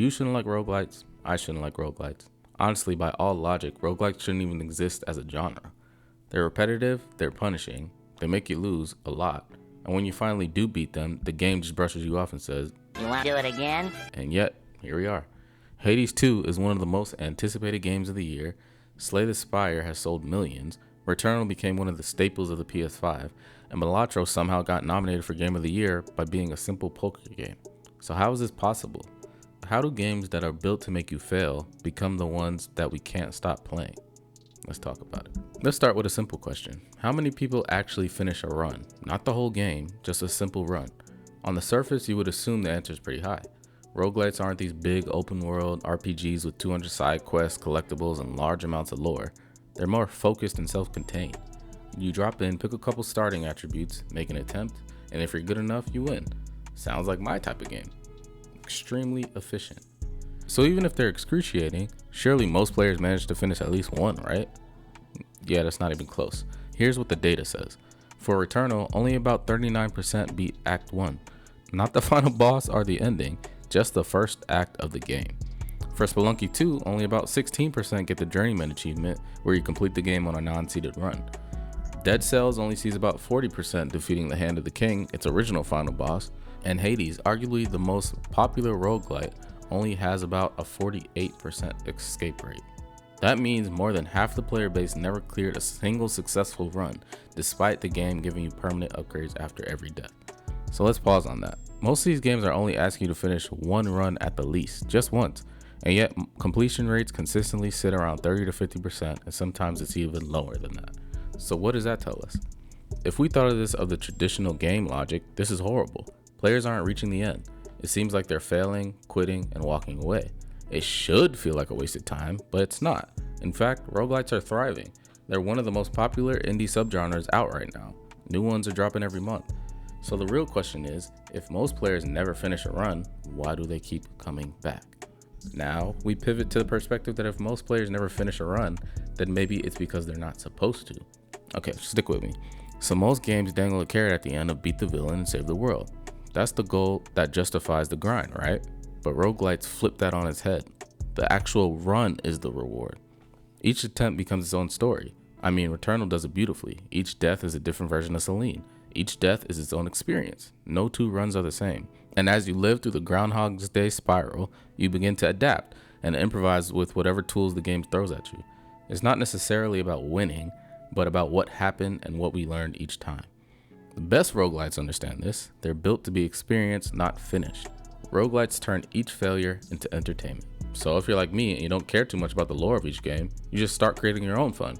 You shouldn't like roguelites. I shouldn't like roguelites. Honestly, by all logic, roguelites shouldn't even exist as a genre. They're repetitive, they're punishing, they make you lose a lot, and when you finally do beat them, the game just brushes you off and says, "You want to do it again?" And yet, here we are. Hades 2 is one of the most anticipated games of the year. Slay the Spire has sold millions. Returnal became one of the staples of the PS5, and Balatro somehow got nominated for Game of the Year by being a simple poker game. So how is this possible? How do games that are built to make you fail become the ones that we can't stop playing? Let's talk about it. Let's start with a simple question. How many people actually finish a run? Not the whole game, just a simple run. On the surface, you would assume the answer is pretty high. Roguelites aren't these big open world RPGs with 200 side quests, collectibles, and large amounts of lore. They're more focused and self-contained. You drop in, pick a couple starting attributes, make an attempt, and if you're good enough, you win. Sounds like my type of game. Extremely efficient. So even if they're excruciating, surely most players manage to finish at least one, right? Yeah, that's not even close. Here's what the data says. For Returnal, only about 39% beat Act 1. Not the final boss or the ending, just the first act of the game. For Spelunky 2, only about 16% get the Journeyman achievement, where you complete the game on a non-seeded run. Dead Cells only sees about 40% defeating the Hand of the King, its original final boss, and Hades, arguably the most popular roguelite, only has about a 48% escape rate. That means more than half the player base never cleared a single successful run, despite the game giving you permanent upgrades after every death. So let's pause on that. Most of these games are only asking you to finish one run at the least, just once, and yet completion rates consistently sit around 30 to 50%, and sometimes it's even lower than that. So what does that tell us? If we thought of this of the traditional game logic, this is horrible. Players aren't reaching the end. It seems like they're failing, quitting, and walking away. It should feel like a wasted time, but it's not. In fact, roguelites are thriving. They're one of the most popular indie subgenres out right now. New ones are dropping every month. So the real question is, if most players never finish a run, why do they keep coming back? Now, we pivot to the perspective that if most players never finish a run, then maybe it's because they're not supposed to. Okay, stick with me. So most games dangle a carrot at the end of beat the villain and save the world. That's the goal that justifies the grind, right? But roguelites flip that on its head. The actual run is the reward. Each attempt becomes its own story. I mean, Returnal does it beautifully. Each death is a different version of Celine. Each death is its own experience. No two runs are the same. And as you live through the Groundhog's Day spiral, you begin to adapt and improvise with whatever tools the game throws at you. It's not necessarily about winning, but about what happened and what we learned each time. The best roguelites understand this. They're built to be experienced, not finished. Roguelites turn each failure into entertainment. So if you're like me and you don't care too much about the lore of each game, you just start creating your own fun.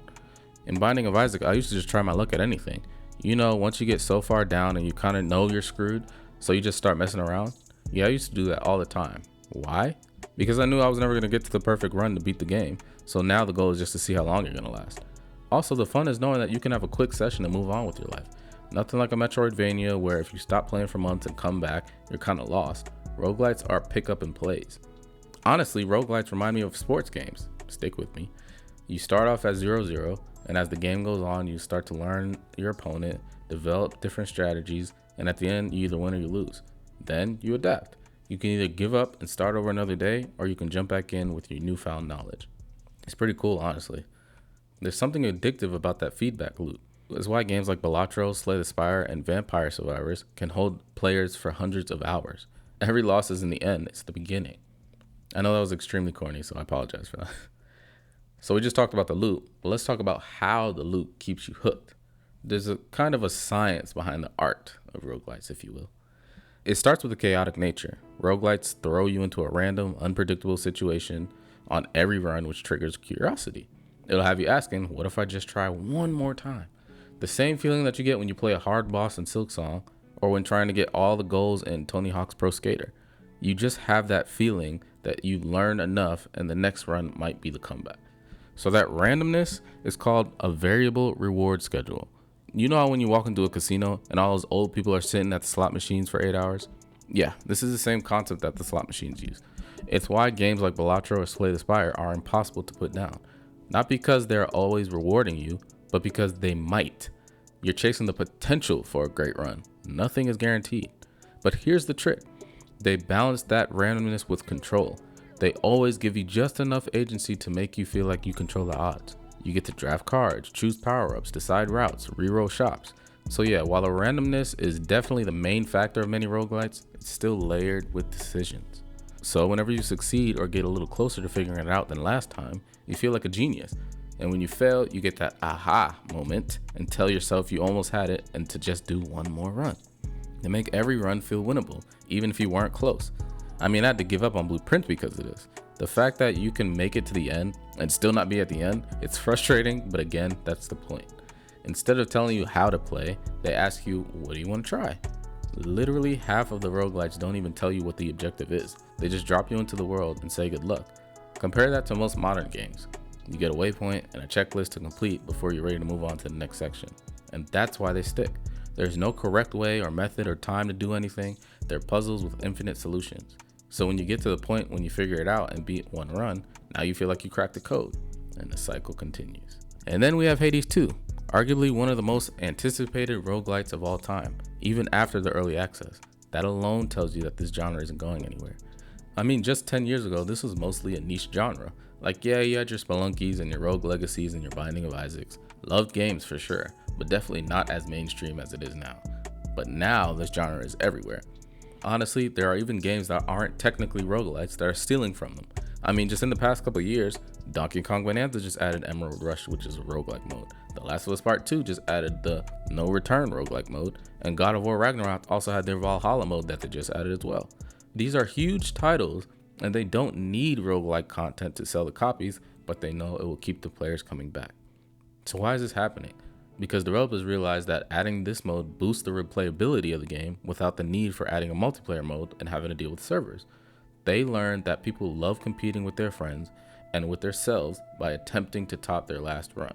In Binding of Isaac, I used to just try my luck at anything. You know, once you get so far down and you kind of know you're screwed, so you just start messing around. Yeah, I used to do that all the time. Why? Because I knew I was never going to get to the perfect run to beat the game. So now the goal is just to see how long you're going to last. Also, the fun is knowing that you can have a quick session and move on with your life. Nothing like a Metroidvania where if you stop playing for months and come back, you're kind of lost. Roguelites are pick up and plays. Honestly, roguelites remind me of sports games. Stick with me. You start off at 0-0, and as the game goes on, you start to learn your opponent, develop different strategies, and at the end, you either win or you lose. Then you adapt. You can either give up and start over another day, or you can jump back in with your newfound knowledge. It's pretty cool, honestly. There's something addictive about that feedback loop. It's why games like Balatro, Slay the Spire, and Vampire Survivors can hold players for hundreds of hours. Every loss isn't the end, it's the beginning. I know that was extremely corny, so I apologize for that. So we just talked about the loop, but let's talk about how the loop keeps you hooked. There's a kind of a science behind the art of roguelites, if you will. It starts with a chaotic nature. Roguelites throw you into a random, unpredictable situation on every run, which triggers curiosity. It'll have you asking, what if I just try one more time? The same feeling that you get when you play a hard boss in Silksong, or when trying to get all the goals in Tony Hawk's Pro Skater. You just have that feeling that you learn enough and the next run might be the comeback. So that randomness is called a variable reward schedule. You know how when you walk into a casino and all those old people are sitting at the slot machines for 8 hours? Yeah, this is the same concept that the slot machines use. It's why games like Balatro or Slay the Spire are impossible to put down. Not because they're always rewarding you, but because they might. You're chasing the potential for a great run. Nothing is guaranteed. But here's the trick. They balance that randomness with control. They always give you just enough agency to make you feel like you control the odds. You get to draft cards, choose power-ups, decide routes, reroll shops. So yeah, while the randomness is definitely the main factor of many roguelites, it's still layered with decisions. So whenever you succeed or get a little closer to figuring it out than last time, you feel like a genius. And when you fail, you get that aha moment and tell yourself you almost had it and to just do one more run. They make every run feel winnable, even if you weren't close. I mean, I had to give up on Blueprint because of this. The fact that you can make it to the end and still not be at the end, it's frustrating, but again, that's the point. Instead of telling you how to play, they ask you, what do you want to try? Literally half of the roguelites don't even tell you what the objective is. They just drop you into the world and say good luck. Compare that to most modern games. You get a waypoint and a checklist to complete before you're ready to move on to the next section. And that's why they stick. There's no correct way or method or time to do anything. They're puzzles with infinite solutions. So when you get to the point when you figure it out and beat one run, now you feel like you cracked the code, and the cycle continues. And then we have Hades 2, arguably one of the most anticipated roguelites of all time, even after the early access. That alone tells you that this genre isn't going anywhere. I mean, just 10 years ago, this was mostly a niche genre. Like, yeah, you had your Spelunkies and your Rogue Legacies and your Binding of Isaacs. Loved games for sure, but definitely not as mainstream as it is now. But now this genre is everywhere. Honestly, there are even games that aren't technically roguelites that are stealing from them. I mean, just in the past couple of years, Donkey Kong Bonanza just added Emerald Rush, which is a roguelike mode. The Last of Us Part 2 just added the No Return roguelike mode, and God of War Ragnarok also had their Valhalla mode that they just added as well. These are huge titles, and they don't need roguelike content to sell the copies, but they know it will keep the players coming back. So why is this happening? Because developers realized that adding this mode boosts the replayability of the game without the need for adding a multiplayer mode and having to deal with servers. They learned that people love competing with their friends and with themselves by attempting to top their last run.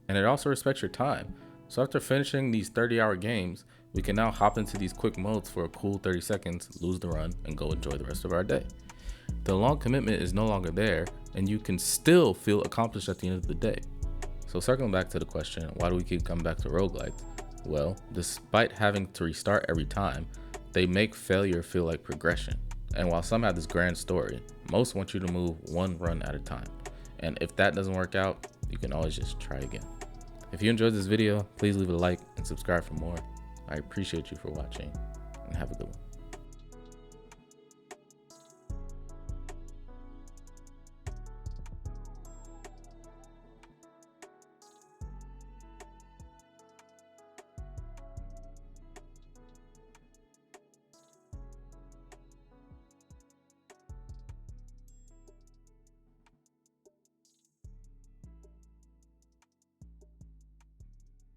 And it also respects your time. So after finishing these 30-hour games, we can now hop into these quick modes for a cool 30 seconds, lose the run, and go enjoy the rest of our day. The long commitment is no longer there, and you can still feel accomplished at the end of the day. So circling back to the question, why do we keep coming back to roguelites? Well, despite having to restart every time, they make failure feel like progression. And while some have this grand story, most want you to move one run at a time. And if that doesn't work out, you can always just try again. If you enjoyed this video, please leave a like and subscribe for more. I appreciate you for watching, and have a good one.